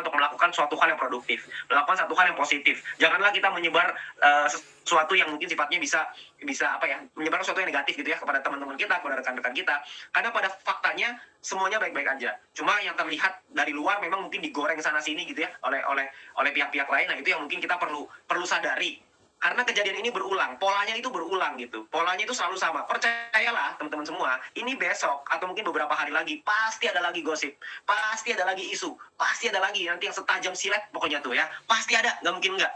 kita untuk melakukan suatu hal yang produktif, melakukan satu hal yang positif. Janganlah kita menyebar sesuatu yang mungkin sifatnya bisa menyebar sesuatu yang negatif gitu ya kepada teman-teman kita, kepada rekan-rekan kita. Karena pada faktanya semuanya baik-baik aja. Cuma yang terlihat dari luar memang mungkin digoreng sana sini gitu ya oleh pihak-pihak lain. Nah, itu yang mungkin kita perlu sadari. Karena kejadian ini berulang, polanya itu berulang gitu. Polanya itu selalu sama. Percayalah teman-teman semua, ini besok atau mungkin beberapa hari lagi pasti ada lagi gosip, pasti ada lagi isu, pasti ada lagi nanti yang setajam silet pokoknya tuh ya. Pasti ada, nggak mungkin nggak.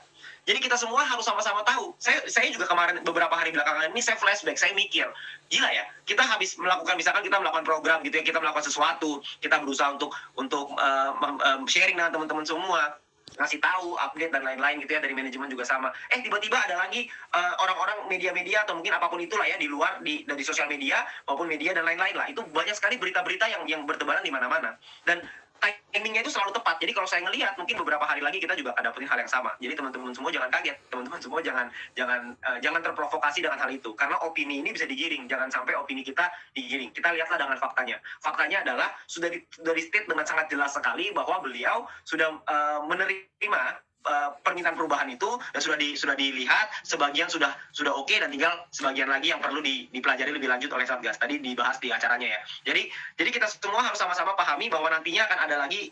Jadi kita semua harus sama-sama tahu. Saya juga kemarin beberapa hari belakangan ini saya flashback, saya mikir, gila ya. Kita habis melakukan, misalkan kita melakukan program gitu ya, kita melakukan sesuatu, kita berusaha untuk sharing dengan teman-teman semua, ngasih tahu, update dan lain-lain gitu ya, dari manajemen juga sama. Tiba-tiba ada lagi orang-orang media-media atau mungkin apapun itulah ya di luar dari sosial media maupun media dan lain-lain lah. Itu banyak sekali berita-berita yang bertebaran di mana-mana. Dan timingnya itu selalu tepat. Jadi kalau saya ngelihat mungkin beberapa hari lagi kita juga akan dapetin hal yang sama. Jadi teman-teman semua jangan kaget, teman-teman semua jangan terprovokasi dengan hal itu. Karena opini ini bisa digiring. Jangan sampai opini kita digiring. Kita lihatlah dengan faktanya. Faktanya adalah sudah di state dengan sangat jelas sekali bahwa beliau sudah menerima permintaan perubahan itu dan sudah dilihat, sebagian sudah oke, dan tinggal sebagian lagi yang perlu dipelajari lebih lanjut oleh Satgas. Tadi dibahas di acaranya ya. Jadi kita semua harus sama-sama pahami bahwa nantinya akan ada lagi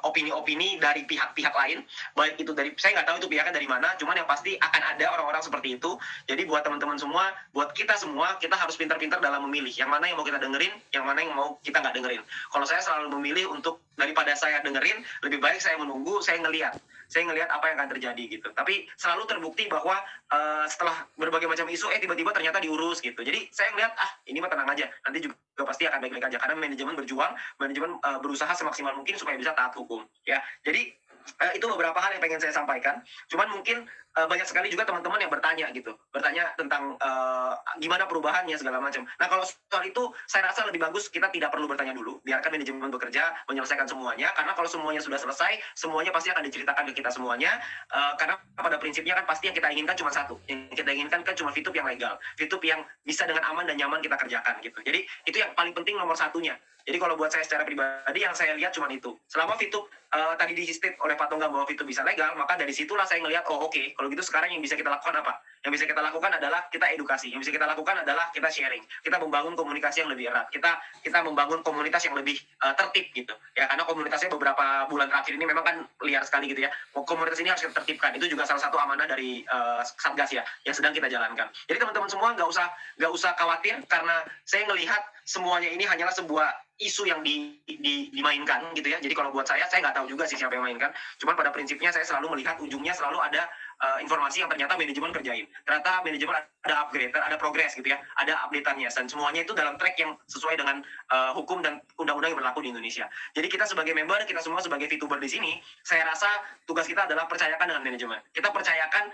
opini-opini dari pihak-pihak lain, baik itu dari, saya nggak tahu itu pihaknya dari mana, cuman yang pasti akan ada orang-orang seperti itu. Jadi buat teman-teman semua, buat kita semua, kita harus pintar-pintar dalam memilih yang mana yang mau kita dengerin, yang mana yang mau kita nggak dengerin. Kalau saya selalu memilih untuk, daripada saya dengerin, lebih baik saya menunggu, saya ngelihat apa yang akan terjadi gitu. Tapi selalu terbukti bahwa setelah berbagai macam isu tiba-tiba ternyata diurus gitu. Jadi saya melihat ini mah tenang aja, nanti juga pasti akan baik-baik aja, karena manajemen berjuang, manajemen berusaha semaksimal mungkin supaya bisa taat hukum ya. Jadi itu beberapa hal yang pengen saya sampaikan. Cuman mungkin banyak sekali juga teman-teman yang bertanya tentang gimana perubahannya segala macam. Nah, kalau soal itu saya rasa lebih bagus kita tidak perlu bertanya dulu, biarkan manajemen bekerja menyelesaikan semuanya. Karena kalau semuanya sudah selesai, semuanya pasti akan diceritakan ke kita semuanya. Karena pada prinsipnya kan pasti yang kita inginkan cuma satu, yang kita inginkan kan cuma VTube yang legal, VTube yang bisa dengan aman dan nyaman kita kerjakan gitu. Jadi itu yang paling penting, nomor satunya. Jadi kalau buat saya secara pribadi, yang saya lihat cuma itu. Selama VTube tadi di-state oleh Pak Tonggang bahwa VTube bisa legal, maka dari situlah saya ngelihat, oke, kalau gitu sekarang yang bisa kita lakukan apa? Yang bisa kita lakukan adalah kita edukasi. Yang bisa kita lakukan adalah kita sharing. Kita membangun komunikasi yang lebih erat. Kita membangun komunitas yang lebih tertib gitu. Ya, karena komunitasnya beberapa bulan terakhir ini memang kan liar sekali gitu ya. Komunitas ini harus kita tertibkan. Itu juga salah satu amanah dari Satgas ya, yang sedang kita jalankan. Jadi teman-teman semua nggak usah khawatir, karena saya ngelihat semuanya ini hanyalah sebuah isu yang dimainkan gitu ya. Jadi kalau buat saya nggak tahu juga sih siapa yang mainkan. Cuman pada prinsipnya saya selalu melihat ujungnya selalu ada informasi yang ternyata manajemen kerjain. Ternyata manajemen ada upgrade, ada progres gitu ya, ada update-annya, dan semuanya itu dalam track yang sesuai dengan hukum dan undang-undang yang berlaku di Indonesia. Jadi kita sebagai member, kita semua sebagai VTuber di sini, saya rasa tugas kita adalah percayakan dengan manajemen. Kita percayakan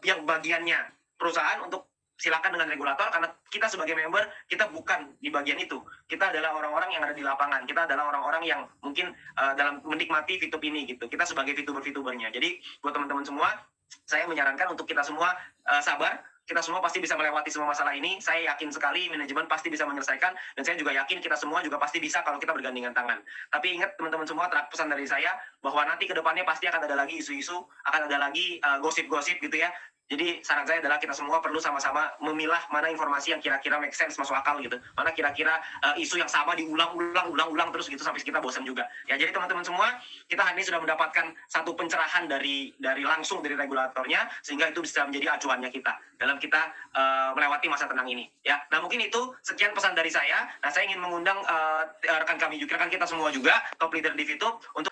yang bagiannya perusahaan untuk silakan dengan regulator, karena kita sebagai member, kita bukan di bagian itu. Kita adalah orang-orang yang ada di lapangan. Kita adalah orang-orang yang mungkin dalam menikmati VTube ini gitu. Kita sebagai VTuber-VTubernya. Jadi buat teman-teman semua, saya menyarankan untuk kita semua sabar. Kita semua pasti bisa melewati semua masalah ini. Saya yakin sekali manajemen pasti bisa menyelesaikan, dan saya juga yakin kita semua juga pasti bisa kalau kita bergandengan tangan. Tapi ingat teman-teman semua, pesan dari saya bahwa nanti ke depannya pasti akan ada lagi isu-isu, akan ada lagi gosip-gosip gitu ya. Jadi saran saya adalah kita semua perlu sama-sama memilah mana informasi yang kira-kira make sense, masuk akal gitu. Mana kira-kira isu yang sama diulang terus gitu sampai kita bosan juga. Ya, jadi teman-teman semua, kita hari ini sudah mendapatkan satu pencerahan dari langsung dari regulatornya, sehingga itu bisa menjadi acuannya kita dalam kita melewati masa tenang ini. Ya, nah mungkin itu sekian pesan dari saya. Nah, saya ingin mengundang rekan kami juga, rekan kita semua juga, top leader di VTube untuk